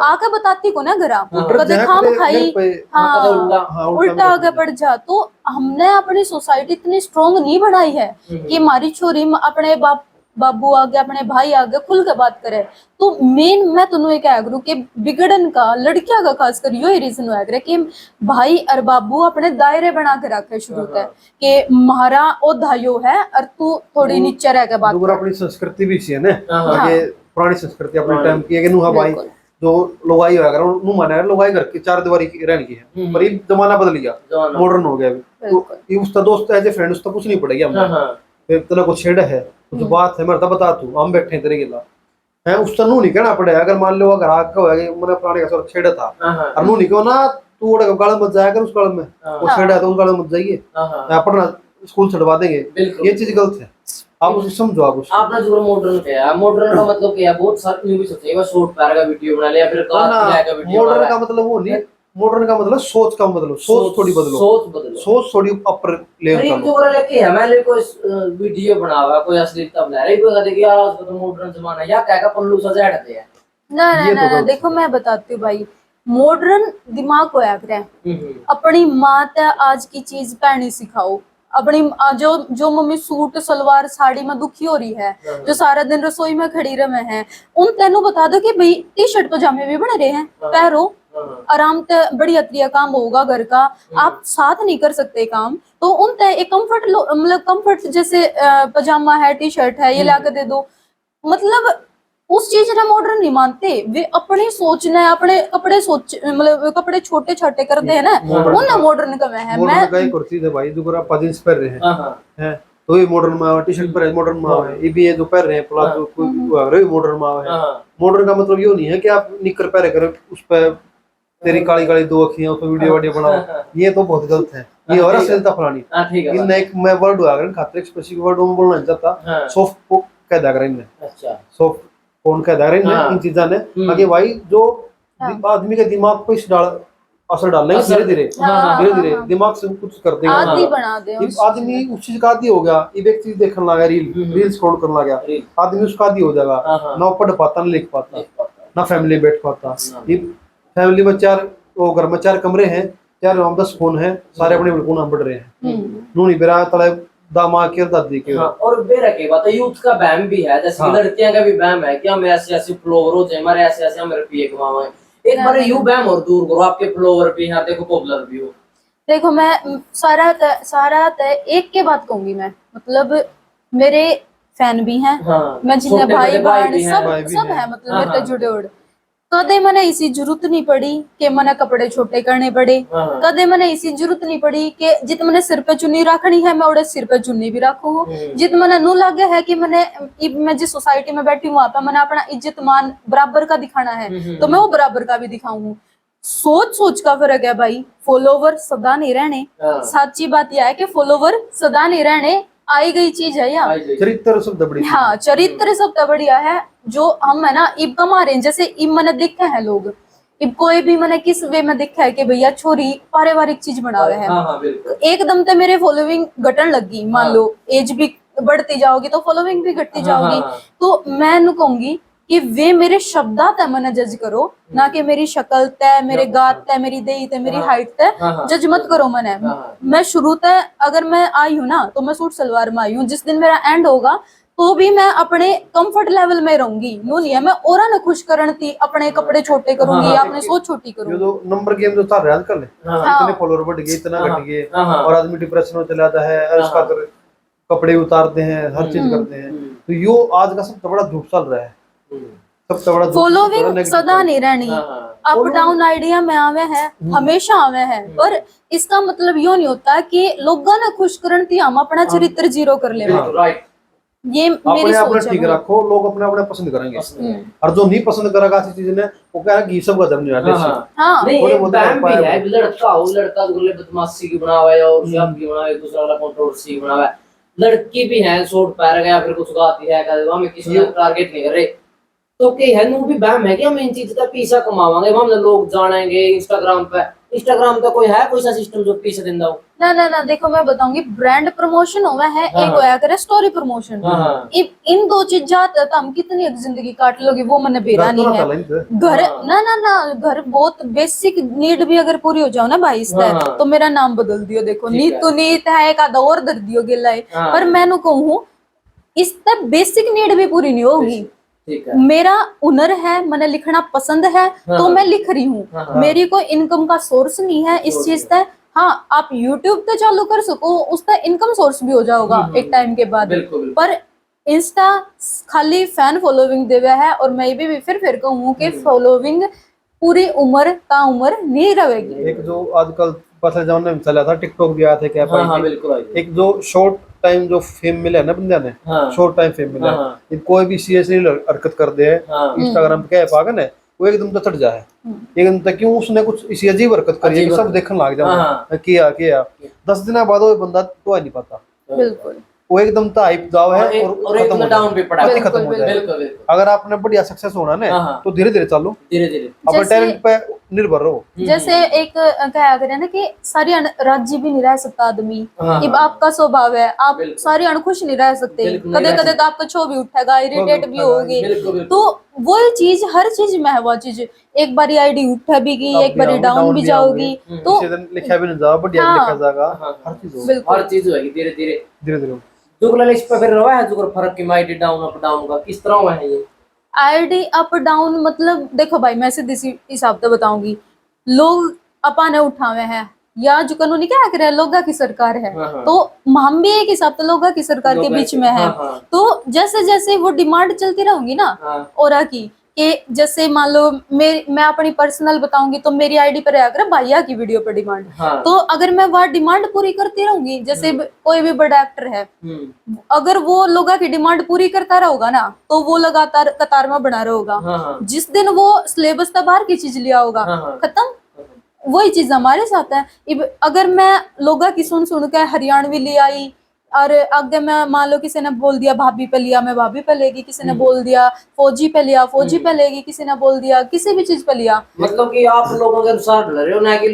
आके बताती को ना घरा कदे खाम खाई, हाँ उल्टा आगे बढ़ जा। तो हमने अपनी सोसाइटी इतनी स्ट्रोंग नहीं बनाई है कि हमारी छोरी अपने बाबू आगे अपने भाई आगे खुल के बात करे। तो मेन मैं तुम्हें एक कह करूँ कि बिगड़न का लड़कियां का खासकर यो ही रीजन हुआ करे कि भाई और बाबू अपने दायरे बना के रखे शुरू से कि महारा ओ धायो है और तू थोड़ी नीचे रह के बात कर। अपनी संस्कृति भी सी है ना, आगे पुरानी संस्कृति अपने टाइम की है कि नुहा भाई जो लोगाई होया कर नु माने लोगाई घर की चार दीवारी की रहने की है, पर ये जमाना बदल गया, मॉडर्न हो गया। तो ये उसका दोस्त एज ए फ्रेंड उसका कुछ नहीं पड़ेगा हमने, फिर तेरा को छेड़ है कुछ बात है मरता बता तू, हम बैठे तेरे गिला है उसका नु नहीं कहना पड़ेगा। अगर मान लो अगर आग का होया कि मैंने पुराने का छेड़ा था और नु नहीं कहो ना तू ओड़े गाल मत जाया कर उस गाल में, वो छेड़ा है तो उस गाल मत जाइए, पढ़ना स्कूल छुड़वा देंगे, ये चीज गलत है। आप उसे समझो। आप उसको आपने जो मॉडर्न क्या है, मॉडर्न का मतलब क्या है, बहुत सारे न्यू भी सोचते हैं शॉर्ट पैर का वीडियो बना लिया फिर का वीडियो। मॉडर्न का मतलब वो नहीं, मॉडर्न का मतलब सोच का मतलब सोच थोड़ी बदलो, सोच थोड़ी अपर लेवल का जो लेके हमारे कोई वीडियो बनावा कोई अश्लीलता बना रही कोई कहते कि यार आज तो मॉडर्न जमाना है या क्या का पल्लू सजा देते हैं ना ना ना। देखो मैं बताती हूँ भाई, मॉडर्न दिमाग को याद रहे, अपनी माँ ते आज की चीज पहनी सिखाओ। अपनी जो मम्मी सूट सलवार साड़ी में दुखी हो रही है, जो सारा दिन रसोई में खड़ी रहे हैं, उन तेनों बता दो कि भाई टी शर्ट पजामे भी बन रहे हैं, पहनो आराम से, बढ़िया तरीका काम होगा घर का। आप साथ नहीं कर सकते काम तो उन ते एक कंफर्ट मतलब कंफर्ट जैसे पजामा है टी शर्ट है ये लाकर दे दो। मतलब उस चीज ने मॉडर्न नहीं मानते, वे अपनी सोचना है, अपने कपड़े सोच मतलब कपड़े छोटे छोटे करते हैं ना, उन मॉडर्न का है। मैं कई कुर्ती है भाई जो आप जींस पहन रहे हैं तो ये मॉडर्न में, टी शर्ट पर मॉडर्न में है, ये भी है जो पहन रहे हैं प्लाजो कोई मॉडर्न में है। मॉडर्न का मतलब ये नहीं है कि आप निकर पहन कर उस पर तेरी काली काली दो अखियां उस पर वीडियो वीडियो बनाओ, ये तो बहुत गलत है। ये और अश्लीलता फलानी इन एक मैं वर्ड हुआ कर खातिर स्पेसिफिक वर्ड में बोलना चाहता, सॉफ्ट को कह दिया कर इनने, अच्छा सॉफ्ट कौन कह दिया कर इन चीज़ों ने आगे भाई जो आदमी के दिमाग पे इस असर डालने धीरे धीरे दिमाग से कुछ कर देगा, आदि बना दे आदमी उस चीज का आदी हो गया। एक चीज देखने लगा रील स्क्रॉल करने लगा, आदमी उसका आदी हो जाएगा, ना पढ़ पाता ना लिख पाता ना फैमिली बैठ पाता। फैमिली में घर में 4 कमरे हैं, 4 फोन है, सारे अपने फोन बढ़ रहे हैं, नूनी बेरा तले दामा के दादी के। और बेरा के बात यूथ का बहम भी है, जैसे लड़कियां का भी बहम है कि हम ऐसे ऐसे फ्लोवर हो जाए, हमारे ऐसे ऐसे हमारे पिए कमावा है। एक बार यू बहम और दूर करो, आपके फ्लोवर भी यहाँ देखो पॉपुलर भी हो। देखो मैं सारा एक के बात कहूंगी मैं, मतलब मेरे फैन भी हैं, मैं जिन्हें भाई बहन सब है मतलब मेरे जुड़े उड़। कदे मैंने इसी जरूरत नहीं पड़ी कि मैंने कपड़े छोटे करने पड़े, कदे मैंने इसी जरूरत नहीं पड़ी कि जित मैंने सिर पे चुन्नी रखनी है मैं उड़े सिर पे चुन्नी भी रखू। जित मैंने नू लगे है कि मैं जिस सोसाइटी में बैठी हूँ वहां पर मैंने अपना इज्जत मान बराबर का दिखाना है तो मैं वो बराबर का भी दिखाऊंगी। सोच का फर्क है भाई, फॉलोवर सदा नहीं रहने। सच्ची बात यह है कि फॉलोवर सदा नहीं रहने, आई गई चीज है या चरित्र सब दबड़ी। हाँ चरित्र सब बढ़िया है। जो हम है ना इब कमा रहे हैं, जैसे इब मैंने देखे हैं लोग, इब कोई भी मैंने किस वे में देखा है कि भैया छोरी पारिवारिक चीज बना रहे हैं, तो एकदम से मेरे फॉलोइंग घटन लगी। मान लो एज भी बढ़ती जाओगी तो फॉलोइंग भी घटती जाओगी। तो मैं कहूंगी कि वे मेरे शब्दात है मैंने जज करो, ना कि मेरी शक्ल तय, मेरे गात तय, मेरी देही तय, मेरी हाइट तय जज मत करो। मैं शुरू तय अगर मैं आई हूँ ना तो मैं सूट सलवार में आई हूँ, जिस दिन मेरा एंड होगा तो भी मैं अपने कंफर्ट लेवल में रहूंगी। नो नहीं है मैं और ना खुश करन थी अपने कपड़े छोटे करूंगी या अपने सोच छोटी करूंगी। जो नंबर गेम जो चल रहा है आजकल, इतने फॉलोअर बढ़ गए, इतना घट गए और आदमी डिप्रेशन में चला जाता है और उसका कपड़े उतारते हैं, हर चीज करते हैं। तो यो आज का सबसे बड़ा झूठ चल रहा है। फॉलोइंग सदा नहीं रहनी, अप डाउन आइडिया में आवे है, हमेशा आवे है, पर इसका मतलब यो नहीं होता कि लोगों ने खुश करन थी हम अपना चरित्र जीरो कर ले। ये मेरी सोच है। ठीक रखो, लोग अपने अपने पसंद करेंगे और जो नहीं पसंद करेगा ऐसी चीज ने वो कह रहा है सब का धर्म नहीं है। नहीं एक बहम भी है, लड़का गुल्ले बदमाशी की बनावा है और शाम की बनावा है, दूसरा वाला कंट्रोवर्सी की बनावा है। लड़की भी है शॉर्ट पैर गया फिर कुछ गाती है, कहते हम किसी ने टारगेट नहीं कर रहे। तो के है नु भी बहम है कि हम इन चीज का पैसा कमावांगे, हम लोग जानेंगे इंस्टाग्राम पे। इंस्टाग्राम पे कोई है कोई सा सिस्टम जो पैसा देंदा हो? ना ना ना, देखो मैं बताऊंगी, ब्रांड प्रमोशन हुआ है, एक होया करे स्टोरी प्रमोशन। इन दो चीजा तो हम कितनी एक जिंदगी काट लोगे, वो मैंने बेरा नहीं है। घर ना ना ना, घर बहुत बेसिक नीड भी अगर पूरी हो जाओ ना भाई इससे, तो मेरा नाम बदल दियो। देखो नीत तो नीत है, एक आधा और धर दियो गिला है, पर मैंने कहूँ इससे बेसिक नीड भी पूरी नहीं होगी। मेरा हुनर है, मैंने लिखना पसंद है, तो मैं लिख रही हूँ। मेरी कोई इनकम का सोर्स नहीं है इस चीज से। हाँ, आप YouTube तो चालू कर सको, उसका इनकम सोर्स भी हो जाएगा एक टाइम के बाद। पर इंस्टा खाली फैन फॉलोइंग देवे है, और मैं भी फिर कहूँ कि फॉलोइंग पूरी उम्र नहीं रहेगी। एक जो आजकल पिछले जमाने में चला था, टिकटॉक भी आया था क्या, एक जो शॉर्ट टाइम जो फेम मिला है ना बंदे ने, शॉर्ट टाइम फेम मिला है, कोई भी सीरियसली हरकत कर दे, इंस्टाग्राम पे क्या है पागल है, वो एकदम तो चढ़ जाए, एकदम तक क्यों उसने कुछ इसी अजीब हरकत करी है, सब देखने लग जाए किया 10 दिन बाद वो बंदा तो नहीं पाता। बिल्कुल, वो एकदम तो हाइप दाव है और एकदम डाउन पे पड़ा, खत्म हो जाए। अगर आपने बढ़िया सक्सेस होना ना, तो धीरे धीरे चालो, धीरे अपने टैलेंट पे निर्भर रहो। जैसे एक क्या करें ना कि सारी राज्य भी नहीं रह सकता आदमी, अब आपका स्वभाव है, आप सारी अणखुश नहीं रह सकते, कदे कदे तो आपका छो भी उठेगा, इरिटेट भी होगी, तो वो चीज हर चीज में है। वो चीज एक बारी आईडी उठा भी गई, एक बारी डाउन भी जाओगी, तो लिखा भी नहीं जाओ, बढ़िया लिखा जाएगा, हर चीज होगी धीरे धीरे धीरे। जुगल इस पे फिर रहा है जुगल फर्क की आईडी डाउन अप डाउन का किस तरह हुआ है ये आईडी अप डाउन? मतलब देखो भाई, मैं सीधे हिसाब से बताऊंगी, लोग अपने उठावे हैं या जो कानूनी क्या करे, लोगा की सरकार है, तो हम भी एक हिसाब से लोगा की सरकार के बीच में है। तो जैसे जैसे वो डिमांड चलती रहेगी ना और की, कि जैसे मान लो मैं अपनी पर्सनल बताऊंगी, तो मेरी आईडी पर आकर भैया की वीडियो पर डिमांड, तो अगर मैं वह डिमांड पूरी करती रहूंगी, जैसे कोई भी बड़ा एक्टर है, अगर वो लोगों की डिमांड पूरी करता रहेगा ना, तो वो लगातार कतार में बना रहेगा। जिस दिन वो सिलेबस का बाहर की चीज लिया होगा, खत्म। वही चीज हमारे साथ है। अगर मैं लोगा की सुन के हरियाणवी ले आई, और अगर मैं मान लो किसी ने बोल दिया भाभी पे लिया, मैं भाभी पे लेगी, किसी ने बोल दिया फौजी पे लिया, फौजी पे लेगी, किसी ने बोल दिया किसी भी चीज पे लिया। मतलब कि आप लोगों के अनुसार ढल रहे हो ना कि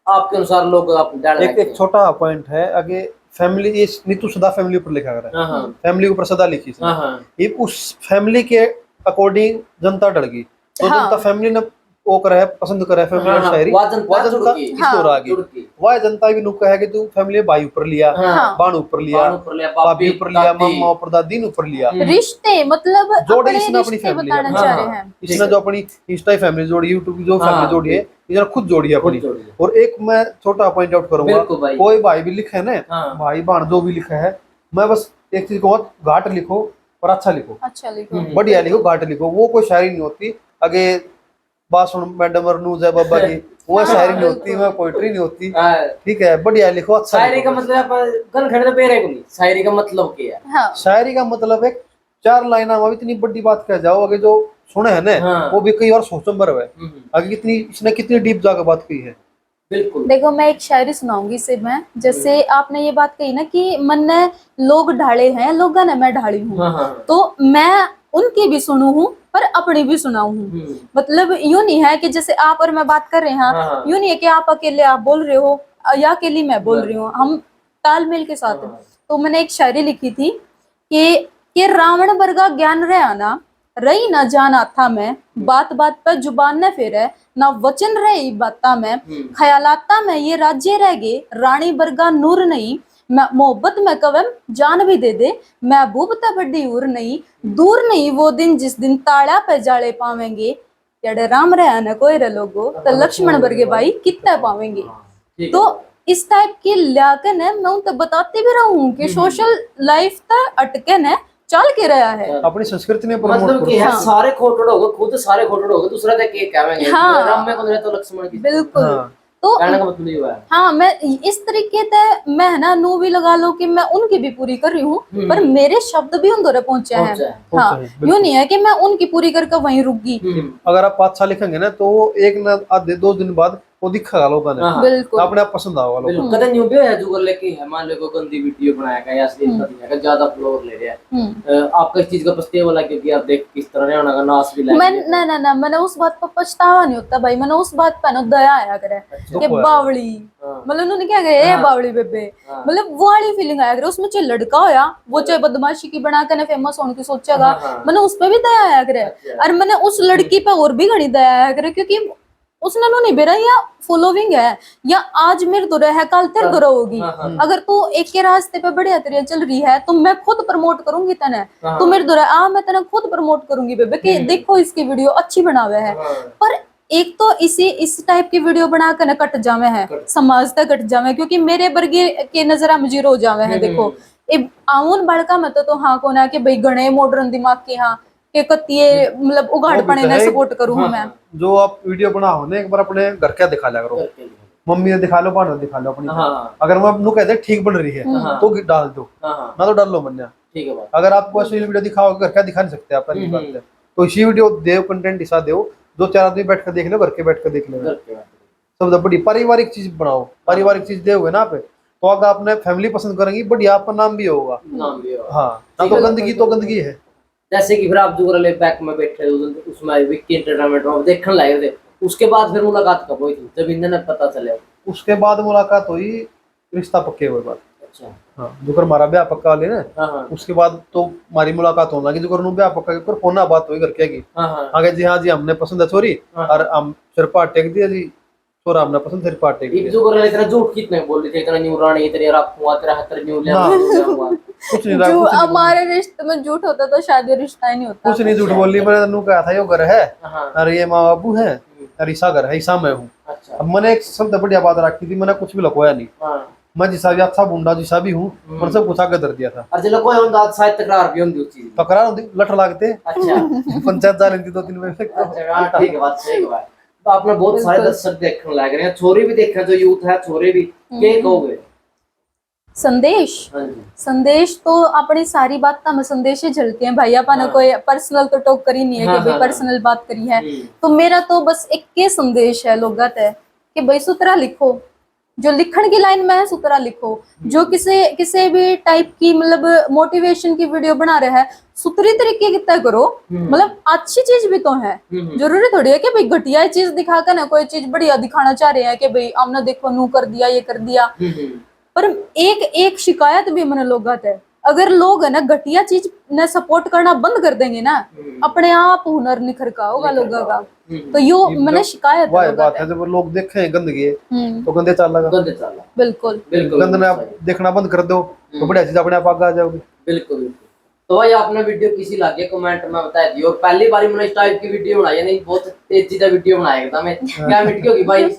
आपके अनुसार लोग आप एक छोटा पॉइंट है, आगे फैमिली, ये नीतू सदा फैमिली ऊपर लिखा कर रहा है, फैमिली ऊपर सदा लिखी, ये उस फैमिली के अकॉर्डिंग जनता डर गई, तो जनता फैमिली ने वो करे है, पसंद करे फैमिली और शायरी, वह जनता इसको रागी, वह जनता भी नुक है कि तू फैमिली भाई ऊपर लिया, बाण ऊपर लिया, भाभी ऊपर लिया, मम्मा ऊपर, दादी ऊपर लिया, रिश्ते मतलब जोड़े इसने अपनी फैमिली, इसने जो अपनी इंस्टा फैमिली जोड़ी, यूट्यूब की जो फैमिली जोड़ी है, इसने खुद जोड़ी है अपनी। और एक मैं छोटा पॉइंट आउट करूंगा, कोई भाई भी लिखे ना, भाई बाण जो भी लिखा है, मैं बस एक चीज कहूँ, घाट लिखो और अच्छा लिखो, बढ़िया लिखो, घाट लिखो, वो कोई शायरी नहीं होती। आगे बात सुन मैडम और नूज है बाबा की, वो शायरी नहीं होती, वो पोइट्री नहीं होती, ठीक है, बढ़िया लिखो, अच्छा। शायरी का मतलब गन खड़े पे रहेगा नहीं, शायरी का मतलब क्या है? शायरी का मतलब एक 4 लाइन में इतनी बड़ी बात कह जाओ, आगे जो सुने है ना, वो भी कई और सोचम भर है, आगे कितनी इसने कितनी डीप जाकर बात की है। बिल्कुल। देखो मैं एक शायरी सुनाऊंगी सिर्फ मैं, जैसे आपने ये बात कही ना कि मन ने लोग ढाले हैं, लोगों ने मैं ढाली हूँ, तो मैं उनकी भी सुनू हूँ पर अपनी भी सुनाऊ हूँ। मतलब यूं नहीं है कि जैसे आप और मैं बात कर रहे हैं, यूं नहीं है कि आप अकेले आप बोल रहे हो या अकेली मैं बोल रही हूँ, हम तालमेल के साथ। तो मैंने एक शायरी लिखी थी कि रावण वर्गा ज्ञान रहे आना, रही न जान आता में, बात बात पर जुबान न फेरे, ना वचन रहे बाता में, ख्यालाता में ये राज्य रह गए, रानी वर्गा नूर नहीं, मोहब्बत में कवम जान भी दे दे, महबूब तो बड़ी दूर नहीं वो दिन जिस दिन ताड़ा पे जाले पावेंगे, जड़े राम रहा न कोई रे लोगो, तो लक्ष्मण वर्गे भाई कितना पावेंगे। तो इस टाइप की लाकन है, मैं उनको बताती भी रहूं कि सोशल लाइफ तक अटके न चल के रहा है, अपनी संस्कृति ने मतलब कि है, सारे खोटड़ हो गए, खुद सारे खोटड़ हो गए, दूसरा तक के कहेंगे राम में कौन तो लक्ष्मण की, बिल्कुल। तो कहने का मतलब ये हुआ है। हाँ, मैं इस तरीके से मैं ना नू भी लगा लो कि मैं उनकी भी पूरी कर रही हूँ, पर मेरे शब्द भी उन द्वारा पहुंचे हैं। हाँ, यूं नहीं है कि मैं उनकी पूरी करके वहीं रुक गई। अगर आप 5 साल लिखेंगे ना, तो वो एक ना आधे 2 दिन बाद वो दिखेगा लोगों ने, बिल्कुल अपने आप पसंद आएगा लोगों बिल्कुल कदे न्यू भी है जुगल लेके है मान लो कोई गंदी वीडियो बनाएगा या अश्लील दिखाएगा ज्यादा फ्लोर ले रहा है आपका इस चीज का पछतावा लगा क्योंकि आप देख किस तरह होना का नाश भी मैं ना मैंने उस बात पर पछतावा नहीं होता भाई, मैंने उस बात पर ना दया आया करे कि बावड़ी मतलब उन्होंने क्या कहा ये बावड़ी बेबे, मतलब वो वाली फीलिंग आया करे। उसमें चाहे लड़का होया वो चाहे बदमाशी की बना के ना फेमस होने की सोचेगा, मैंने उस पर भी दया आया करे। और मैंने उस लड़की पे और भी घनी दया आया करे क्योंकि उसने नो नहीं बेरा या फॉलोविंग है या आज मेरे तो है कल तेरे तो होगी। अगर तू एक के रास्ते पे बढ़िया तरीके चल रही है तो मैं खुद प्रमोट करूंगी तने, तू मेरे तो आ मैं तने खुद प्रमोट करूंगी बेबे कि देखो इसकी वीडियो अच्छी बनावे है। पर एक तो इस टाइप की वीडियो बना कर न कट जावे है, समाज तक कट जावे क्योंकि मेरे वर्गे के नजर हम जीरो हो जावे हैं। देखो आउन बड़का मत तो हाँ को ना कि भाई गणे मॉडर्न दिमाग के हाँ के कतिये मतलब उगाड़ पने ने सपोर्ट करूं मैं। जो आप वीडियो बनाओ ना एक बार अपने घर क्या दिखा लिया करो, मम्मी ने दिखा लो, पापा ने दिखा लो अपनी। अगर मैं अपनों कहते ठीक बन रही है तो डाल दो, ना तो डाल लो मन्या। ठीक है बात। अगर आपको असली वीडियो दिखाओ घर क्या दिखा नहीं सकते आप, पहली बात है तो इसी वीडियो देव कंटेंट ऐसा दो दो चार आदमी बैठ कर देख लो, घर के बैठ कर देख लो। सब बड़ी पारिवारिक चीज बनाओ, पारिवारिक चीज दोगे ना पे तो अगर आपने फैमिली पसंद करेंगी बढ़िया आपका नाम भी होगा। हाँ ना तो गंदगी है। जैसे कि फिर आप जो ले बैक में बैठे उसमें विक्की एंटरटेनमेंट में देखने लगे थे, उसके बाद फिर मुलाकात कब हुई थी जब इन्हें पता चले? उसके बाद मुलाकात हुई, रिश्ता पक्के हुए बाद। अच्छा हाँ जो कर हमारा ब्याह पक्का ले ना उसके बाद तो हमारी मुलाकात होना कि जो कर ब्याह पक्का कर होना बात हुई घर के आगे जी हाँ जी हमने पसंद है छोरी और हम सिरपा टेक दिया जी छोरा हमने पसंद सिरपा टेक दिया। जो कर इतना झूठ कितने बोल रहे थे, इतना न्यू रानी तेरे रखूंगा तेरा हतर न्यू ले आऊंगा कुछ नहीं जो हमारे रिश्ते में झूठ होता तो शायद रिश्ता ही नहीं होता। कुछ नहीं झूठ बोल रही, मैंने तनु कहा था यो घर है और ये माँ बाबू है और ईसा घर है, ईसा मैं हूँ। अब मैंने एक शब्द बढ़िया बात रखी थी, मैंने कुछ भी लकोया नहीं। मैं जिसा भी अच्छा बुंडा जिसा भी हूँ मैंने सब कुछ आगे दर दिया था। और लकोया होता शायद तकरार भी होती उस चीज तकरार होती लठ लागते। अच्छा पंचायत जा लेती 2-3 बजे। अच्छा ठीक है बात सही है। तो आपने बहुत सारे दर्शक देखने लग रहे हैं, छोरे भी देखा जो यूथ है छोरे भी क्या कहोगे? संदेश तो अपनी सारी बात में संदेश ही झलते हैं भाई, अपन कोई पर्सनल तो टॉक करी नहीं है कि भाई पर्सनल बात करी है। तो मेरा तो बस एक के संदेश है लोगत है कि भाई सुतरा लिखो, जो लिखण की लाइन में है सुतरा लिखो। जो किसी भी टाइप की मतलब मोटिवेशन की वीडियो बना रहे हैं सुतरी तरीके की तय करो, मतलब अच्छी चीज भी तो है। जरूरी थोड़ी है कि भाई घटिया चीज दिखाकर ना कोई चीज बढ़िया दिखाना चाह रहे हैं कि भाई हमने देखो नू कर दिया ये कर दिया। पर एक शिकायत भी मैंने लोगों है, अगर लोग है ना घटिया चीज ने सपोर्ट करना बंद कर देंगे ना अपने आप हुनर निखर का होगा लोगों का। तो यो मैंने शिकायत बात है जब लोग देखें गंदगी तो गंदे चाल लगा। बिल्कुल गंदने आप देखना बंद कर दो तो बढ़िया चीज अपने आप आगे आ जाओगी। बिल्कुल। तो भाई आपने वीडियो किसी लगे कमेंट में बता दियो। पहली बार मैंने इस टाइप की वीडियो बनाई है, नहीं बहुत तेजी का वीडियो बनाया था मैं। क्या मिनट की होगी भाई?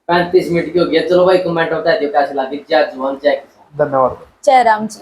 35 मिनट की होगी। चलो भाई कमेंट में बता दियो कैसे लगी। जय जवान जय किसान। धन्यवाद। जय राम जी।